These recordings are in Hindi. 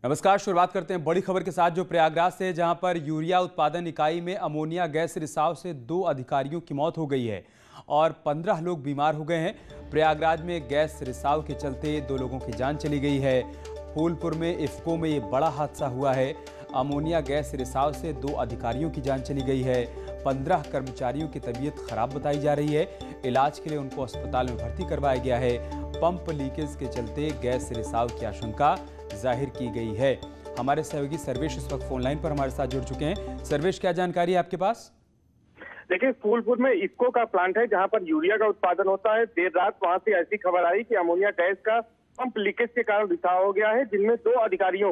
नमस्कार। शुरुआत करते हैं बड़ी खबर के साथ जो प्रयागराज से, जहां पर यूरिया उत्पादन इकाई में अमोनिया गैस रिसाव से 2 अधिकारियों की मौत हो गई है और 15 लोग बीमार हो गए हैं। प्रयागराज में गैस रिसाव के चलते 2 लोगों की जान चली गई है। फूलपुर में इफ्को में ये बड़ा हादसा हुआ है। अमोनिया गैस रिसाव से 2 अधिकारियों की जान चली गई है। 15 कर्मचारियों की तबीयत खराब बताई जा रही है। इलाज के लिए उनको अस्पताल में भर्ती करवाया गया है। पंप लीकेज के चलते गैस रिसाव की आशंका जाहिर की गई है। हमारे सहयोगी सर्वेश इस वक्त फोन लाइन पर हमारे साथ जुड़ चुके हैं। सर्वेश, क्या जानकारी है आपके पास? देखिए, फूलपुर में इफ्को का प्लांट है जहां पर यूरिया का उत्पादन होता है। देर रात वहां से ऐसी खबर आई कि अमोनिया गैस का पंप लीकेज के कारण रिसाव हो गया है, जिनमें 2 अधिकारियों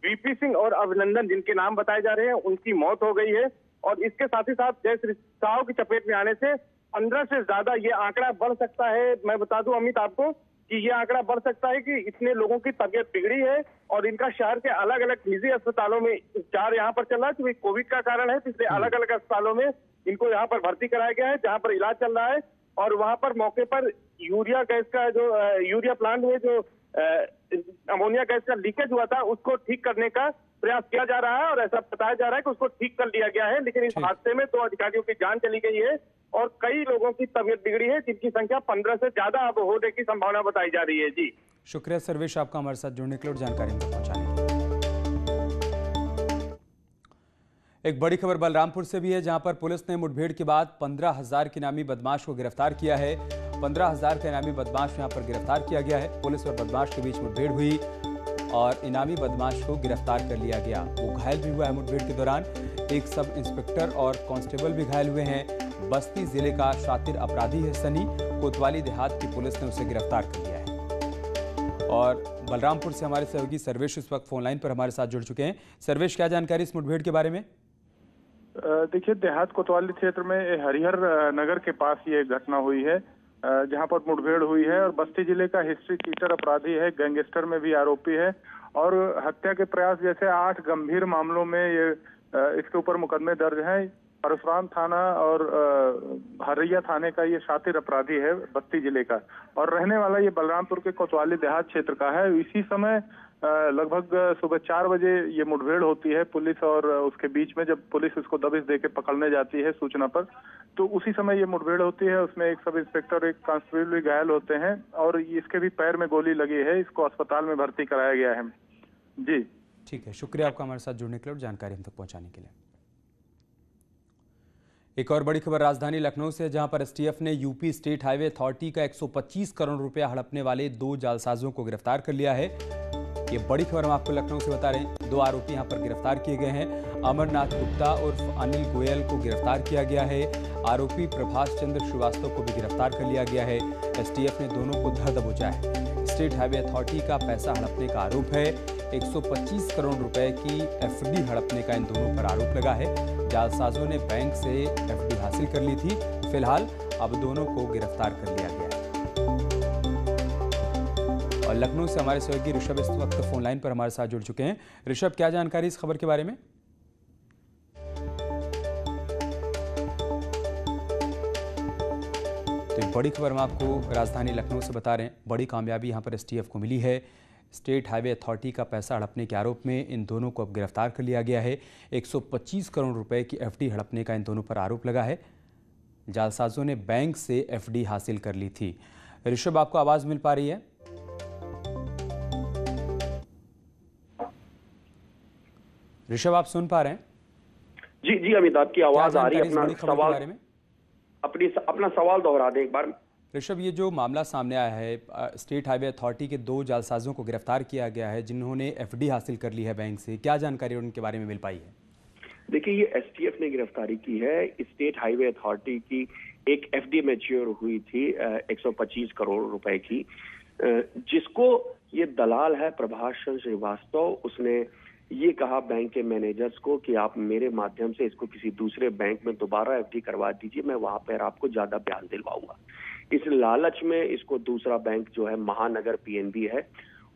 वीपी सिंह और अभिनंदन, जिनके नाम बताए जा रहे हैं, उनकी मौत हो गई है। और इसके साथ ही साथ गैस रिसाव की चपेट में आने से 15 से ज्यादा ये आंकड़ा बढ़ सकता है। मैं बता दूं अमित आपको कि ये आंकड़ा बढ़ सकता है कि इतने लोगों की तबीयत बिगड़ी है और इनका शहर के अलग अलग निजी अस्पतालों में उपचार यहाँ पर चल रहा है। क्योंकि कोविड का कारण है, इसलिए अलग अलग अस्पतालों में इनको यहाँ पर भर्ती कराया गया है, जहाँ पर इलाज चल रहा है। और वहाँ पर मौके पर यूरिया गैस का जो यूरिया प्लांट में जो अमोनिया गैस का लीकेज हुआ था, उसको ठीक करने का प्रयास किया जा रहा है और ऐसा बताया जा रहा है कि उसको ठीक कर लिया गया है। लेकिन इस हादसे में 2 अधिकारियों की जान चली गई है और कई लोगों की तबीयत बिगड़ी है, जिनकी संख्या 15 से ज्यादा अब होने की संभावना बताई जा रही है। जी शुक्रिया सर्वेश, आपका हमारे साथ जुड़ने के लिए और जानकारी हम तक पहुंचाने के लिए। एक बड़ी खबर बलरामपुर से भी है, जहां पर पुलिस ने मुठभेड़ के बाद 15,000 के इनामी बदमाश को गिरफ्तार किया है। 15,000 का इनामी बदमाश यहां पर गिरफ्तार किया गया है। पुलिस और बदमाश के बीच मुठभेड़ हुई और इनामी बदमाश को गिरफ्तार कर लिया गया। वो घायल भी हुआ है मुठभेड़ के दौरान। एक सब इंस्पेक्टर और कांस्टेबल भी घायल हुए हैं। बस्ती जिले का शातिर अपराधी है सनी। कोतवाली देहात की पुलिस ने उसे गिरफ्तार कर लिया है। और बलरामपुर से हमारे सहयोगी सर्वेश इस वक्त फोनलाइन पर हमारे साथ जुड़ चुके हैं। सर्वेश, क्या जानकारी इस मुठभेड़ के बारे में? देखिए, देहात कोतवाली क्षेत्र में हरिहर नगर के पास ये घटना हुई है, जहां पर मुठभेड़ हुई है। और बस्ती जिले का हिस्ट्री चीटर अपराधी है, गैंगस्टर में भी आरोपी है और हत्या के प्रयास जैसे 8 गंभीर मामलों में ये इसके ऊपर मुकदमे दर्ज हैं। परशुराम थाना और हरैया थाने का ये शातिर अपराधी है बस्ती जिले का, और रहने वाला ये बलरामपुर के कोतवाली देहात क्षेत्र का है। इसी समय लगभग सुबह 4 बजे ये मुठभेड़ होती है पुलिस और उसके बीच में। जब पुलिस इसको दबिश देके पकड़ने जाती है सूचना पर, तो उसी समय ये मुठभेड़ होती है। उसमें एक सब इंस्पेक्टर, एक कांस्टेबल भी घायल होते हैं और इसके भी पैर में गोली लगी है। इसको अस्पताल में भर्ती कराया गया है। जी ठीक है, शुक्रिया आपका हमारे साथ जुड़ने के लिए और जानकारी हम तक पहुंचाने के लिए। एक और बड़ी खबर राजधानी लखनऊ से, जहां पर एसटीएफ ने यूपी स्टेट हाईवे अथॉरिटी का 125 करोड़ रुपया हड़पने वाले 2 जालसाजों को गिरफ्तार कर लिया है। ये बड़ी खबर हम आपको लखनऊ से बता रहे हैं। 2 आरोपी यहां पर गिरफ्तार किए गए हैं। अमरनाथ गुप्ता उर्फ अनिल गोयल को गिरफ्तार किया गया है। आरोपी प्रभाष चंद्र श्रीवास्तव को भी गिरफ्तार कर लिया गया है। एसटीएफ ने दोनों को धर दबोचा है। स्टेट हाईवे अथॉरिटी का पैसा हड़पने का आरोप है। 125 करोड़ रुपए की एफडी हड़पने का इन दोनों पर आरोप लगा है। जालसाजों ने बैंक से एफडी हासिल कर ली थी। फिलहाल अब दोनों को गिरफ्तार कर लिया गया है। और लखनऊ से हमारे सहयोगी ऋषभ इस वक्त फोनलाइन पर हमारे साथ जुड़ चुके हैं। ऋषभ, क्या जानकारी इस खबर के बारे में? तो एक बड़ी खबर हम आपको राजधानी लखनऊ से बता रहे हैं। बड़ी कामयाबी यहां पर एसटीएफ को मिली है। स्टेट हाईवे अथॉरिटी का पैसा हड़पने के आरोप में इन दोनों को अब गिरफ्तार कर लिया गया है। 125 करोड़ रुपए की एफडी हड़पने का इन दोनों पर आरोप लगा है। जालसाजों ने बैंक से एफडी हासिल कर ली थी। ऋषभ, आपको आवाज मिल पा रही है? ऋषभ, आप सुन पा रहे हैं? जी जी अमित, आपकी आवाज आ रही है। अपना सवाल दोहरा दें एक बार। ऋषभ, ये जो मामला सामने आया है, स्टेट हाईवे अथॉरिटी के 2 जालसाजों को गिरफ्तार किया गया है, जिन्होंने एफडी हासिल कर ली है बैंक से। क्या जानकारी उनके बारे में मिल पाई है? देखिए, ये एसटीएफ ने गिरफ्तारी की है। स्टेट हाईवे अथॉरिटी की एक एफडी मैच्योर हुई थी 125 करोड़ रुपए की, जिसको ये दलाल है प्रभाष चंद्र श्रीवास्तव, उसने ये कहा बैंक के मैनेजर्स को कि आप मेरे माध्यम से इसको किसी दूसरे बैंक में दोबारा एफडी करवा दीजिए, मैं वहां पर आपको ज्यादा ब्याज दिलवाऊंगा। इस लालच में इसको दूसरा बैंक जो है महानगर पीएनबी है,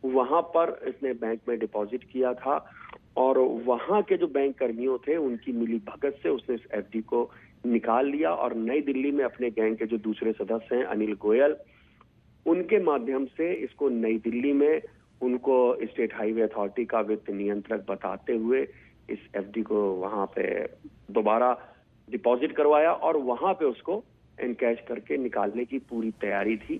वहां पर इसने बैंक में डिपॉजिट किया था और वहां के जो बैंक कर्मियों थे उनकी मिली भगत से उसने इस एफडी को निकाल लिया और नई दिल्ली में अपने गैंग के जो दूसरे सदस्य हैं अनिल गोयल, उनके माध्यम से इसको नई दिल्ली में उनको स्टेट हाईवे अथॉरिटी का वित्त नियंत्रक बताते हुए इस एफडी को वहां पे दोबारा डिपॉजिट करवाया और वहां पे उसको एनकैश करके निकालने की पूरी तैयारी थी।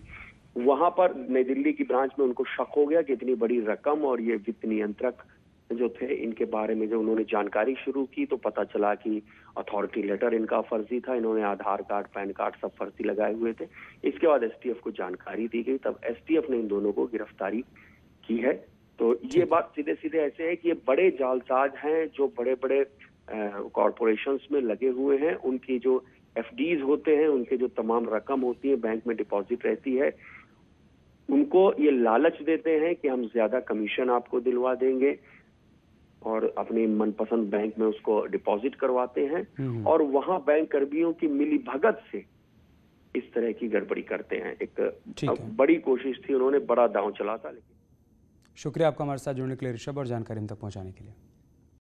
वहां पर नई दिल्ली की ब्रांच में उनको शक हो गया कि इतनी बड़ी रकम और ये वित्त नियंत्रक जो थे इनके बारे में जो उन्होंने जानकारी शुरू की तो पता चला कि अथॉरिटी लेटर इनका फर्जी था, इन्होंने आधार कार्ड पैन कार्ड सब फर्जी लगाए हुए थे। इसके बाद एसटीएफ को जानकारी दी गई, तब एसटीएफ ने इन दोनों को गिरफ्तारी की है। तो ये बात सीधे सीधे ऐसे है कि ये बड़े जालसाज हैं जो बड़े बड़े कॉरपोरेशंस में लगे हुए हैं। उनकी जो एफडीज होते हैं, उनके जो तमाम रकम होती है बैंक में डिपॉजिट रहती है, उनको ये लालच देते हैं कि हम ज्यादा कमीशन आपको दिलवा देंगे और अपने मनपसंद बैंक में उसको डिपॉजिट करवाते हैं और वहां बैंक कर्मियों की मिली भगत से इस तरह की गड़बड़ी करते हैं। एक बड़ी कोशिश थी, उन्होंने बड़ा दांव चला था। लेकिन शुक्रिया आपका हमारे साथ जुड़ने के लिए ऋषभ और जानकारी हम तक पहुंचाने के लिए।